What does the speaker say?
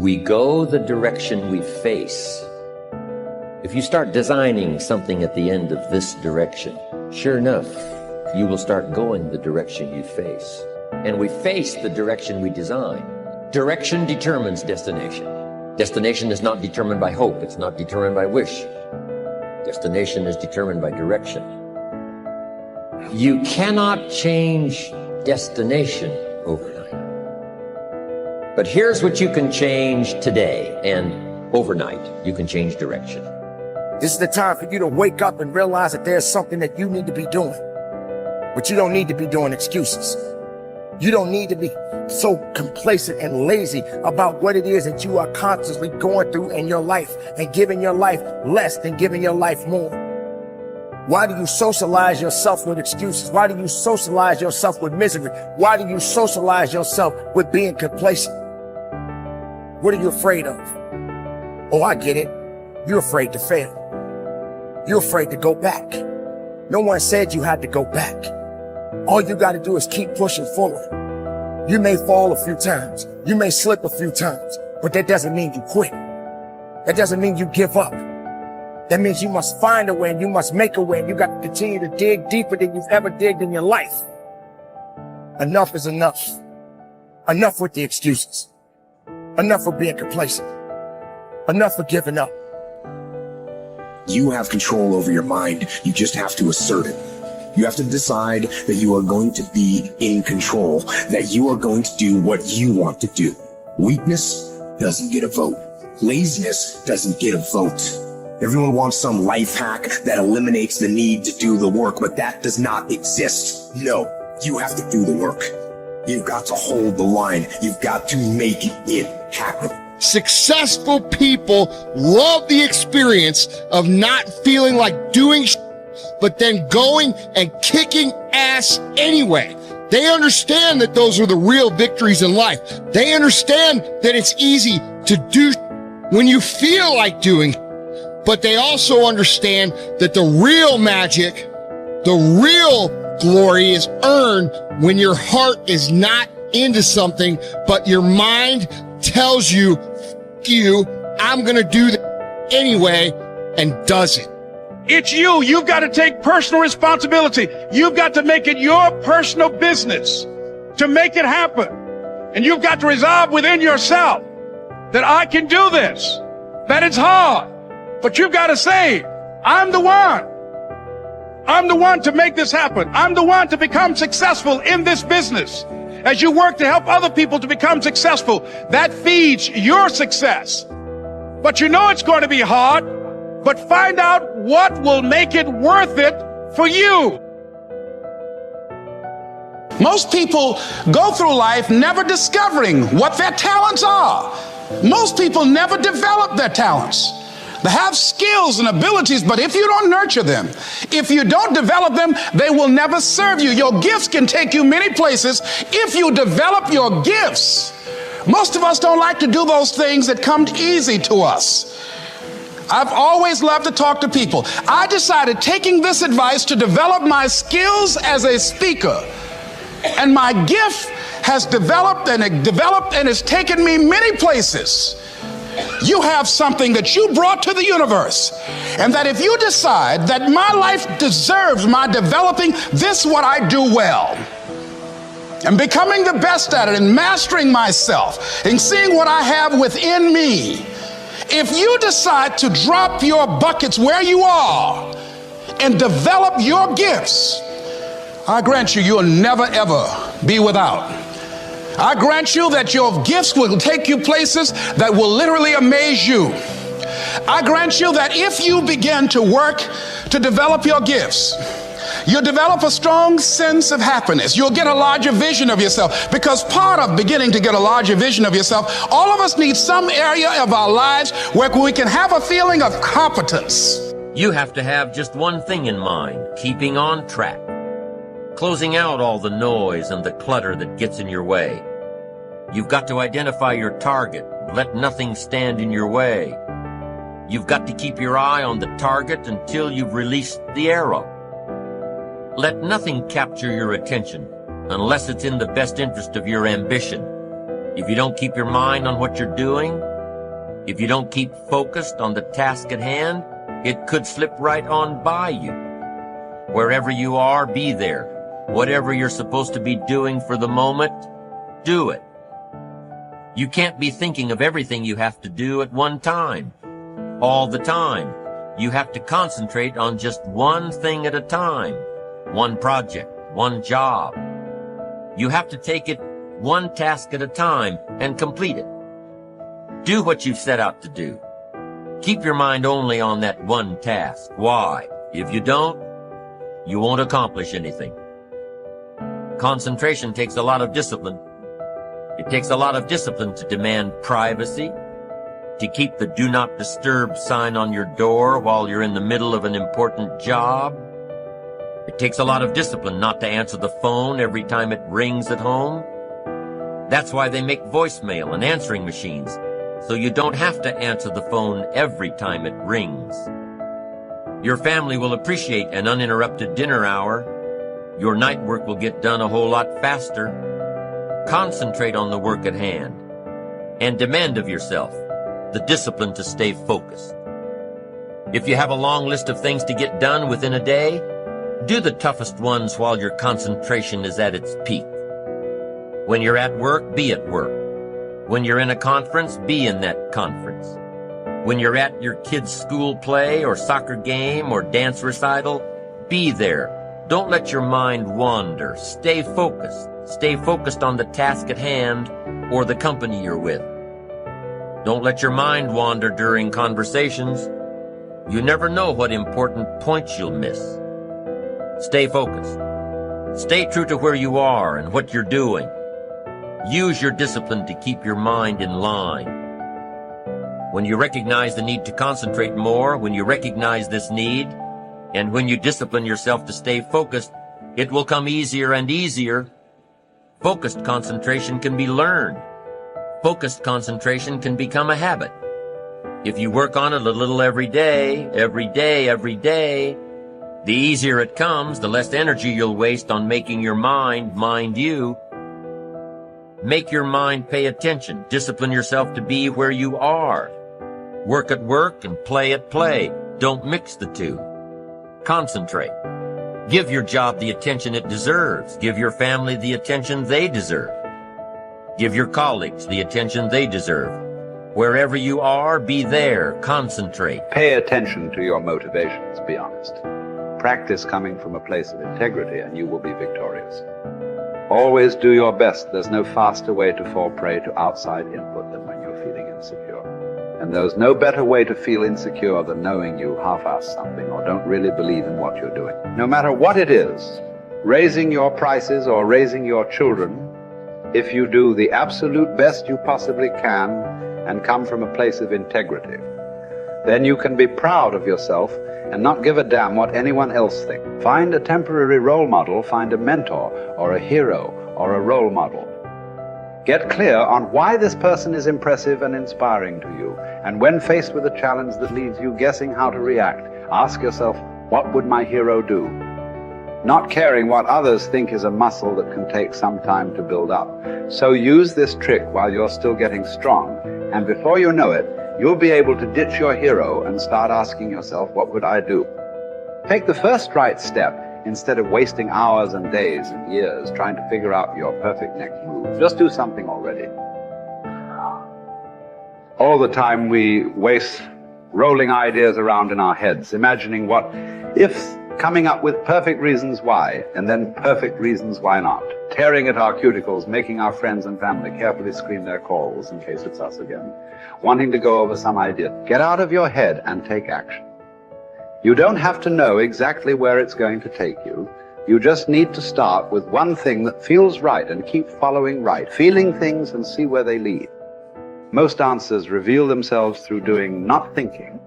We go the direction we face. If you start designing something at the end of this direction, sure enough, you will start going the direction you face. And we face the direction we design. Direction determines destination. Destination is not determined by hope. It's not determined by wish. Destination is determined by direction. You cannot change destination overnight. But here's what you can change today, and overnight, you can change direction. This is the time for you to wake up and realize that there's something that you need to be doing. But you don't need to be doing excuses. You don't need to be so complacent and lazy about what it is that you are constantly going through in your life and giving your life less than giving your life more. Why do you socialize yourself with excuses? Why do you socialize yourself with misery? Why do you socialize yourself with being complacent? What are you afraid of? Oh, I get it. You're afraid to fail. You're afraid to go back. No one said you had to go back. All you got to do is keep pushing forward. You may fall a few times. You may slip a few times, but that doesn't mean you quit. That doesn't mean you give up. That means you must find a way and you must make a way. And you got to continue to dig deeper than you've ever digged in your life. Enough is enough. Enough with the excuses. Enough for being complacent. Enough for giving up. You have control over your mind. You just have to assert it. You have to decide that you are going to be in control, that you are going to do what you want to do. Weakness doesn't get a vote. Laziness doesn't get a vote. Everyone wants some life hack that eliminates the need to do the work, but that does not exist. No, you have to do the work. You've got to hold the line. You've got to make it happen. Successful people love the experience of not feeling like doing but then going and kicking ass anyway. They understand that those are the real victories in life. They understand that it's easy to do when you feel like doing, but they also understand that the real magic, the real glory is earned when your heart is not into something, but your mind tells you, I'm gonna do that anyway, and does it. It's you. You've got to take personal responsibility. You've got to make it your personal business to make it happen. And you've got to resolve within yourself that I can do this, that it's hard, but you've got to say, I'm the one. I'm the one to make this happen. I'm the one to become successful in this business. As you work to help other people to become successful, that feeds your success. But you know it's going to be hard, but find out what will make it worth it for you. Most people go through life never discovering what their talents are. Most people never develop their talents. They have skills and abilities, but if you don't nurture them, if you don't develop them, they will never serve you. Your gifts can take you many places if you develop your gifts. Most of us don't like to do those things that come easy to us. I've always loved to talk to people. I decided, taking this advice, to develop my skills as a speaker. And my gift has developed and it's taken me many places. You have something that you brought to the universe, and that if you decide that my life deserves my developing this, what I do well, and becoming the best at it, and mastering myself, and seeing what I have within me, if you decide to drop your buckets where you are and develop your gifts, I grant you, you'll never ever be without. I grant you that your gifts will take you places that will literally amaze you. I grant you that if you begin to work to develop your gifts, you'll develop a strong sense of happiness. You'll get a larger vision of yourself, because part of beginning to get a larger vision of yourself, all of us need some area of our lives where we can have a feeling of competence. You have to have just one thing in mind: keeping on track. Closing out all the noise and the clutter that gets in your way. You've got to identify your target. Let nothing stand in your way. You've got to keep your eye on the target until you've released the arrow. Let nothing capture your attention unless it's in the best interest of your ambition. If you don't keep your mind on what you're doing, If you don't keep focused on the task at hand, it could slip right on by you. Wherever you are, be there. Whatever you're supposed to be doing for the moment, do it. You can't be thinking of everything you have to do at one time, all the time. You have to concentrate on just one thing at a time, one project, one job. You have to take it one task at a time and complete it. Do what you've set out to do. Keep your mind only on that one task. Why? If you don't, you won't accomplish anything. Concentration takes a lot of discipline. It takes a lot of discipline to demand privacy, to keep the do not disturb sign on your door while you're in the middle of an important job. It takes a lot of discipline not to answer the phone every time it rings at home. That's why they make voicemail and answering machines, so you don't have to answer the phone every time it rings. Your family will appreciate an uninterrupted dinner hour. Your night work will get done a whole lot faster. Concentrate on the work at hand and demand of yourself the discipline to stay focused. If you have a long list of things to get done within a day, do the toughest ones while your concentration is at its peak. When you're at work, be at work. When you're in a conference, be in that conference. When you're at your kid's school play or soccer game or dance recital, be there. Don't let your mind wander. Stay focused. Stay focused on the task at hand or the company you're with. Don't let your mind wander during conversations. You never know what important points you'll miss. Stay focused. Stay true to where you are and what you're doing. Use your discipline to keep your mind in line. When you recognize the need to concentrate more, when you recognize this need, and when you discipline yourself to stay focused, it will come easier and easier. Focused concentration can be learned. Focused concentration can become a habit. If you work on it a little every day, the easier it comes, the less energy you'll waste on making your mind you. Make your mind pay attention. Discipline yourself to be where you are. Work at work and play at play. Don't mix the two. Concentrate. Give your job the attention it deserves. Give your family the attention they deserve. Give your colleagues the attention they deserve. Wherever you are, be there. Concentrate. Pay attention to your motivations, be honest. Practice coming from a place of integrity and you will be victorious. Always do your best. There's no faster way to fall prey to outside input than when you're feeling insecure. And there's no better way to feel insecure than knowing you half-ass something or don't really believe in what you're doing. No matter what it is, raising your prices or raising your children, if you do the absolute best you possibly can and come from a place of integrity, then you can be proud of yourself and not give a damn what anyone else thinks. Find a temporary role model, find a mentor or a hero or a role model. Get clear on why this person is impressive and inspiring to you. And when faced with a challenge that leaves you guessing how to react, ask yourself, what would my hero do? Not caring what others think is a muscle that can take some time to build up. So use this trick while you're still getting strong, and before you know it, you'll be able to ditch your hero and start asking yourself, what would I do? Take the first right step instead of wasting hours and days and years trying to figure out your perfect next move. Just do something already. All the time we waste rolling ideas around in our heads, imagining what if, coming up with perfect reasons why, and then perfect reasons why not. Tearing at our cuticles, making our friends and family carefully screen their calls in case it's us again. Wanting to go over some idea. Get out of your head and take action. You don't have to know exactly where it's going to take you. You just need to start with one thing that feels right and keep following right, feeling things and see where they lead. Most answers reveal themselves through doing, not thinking.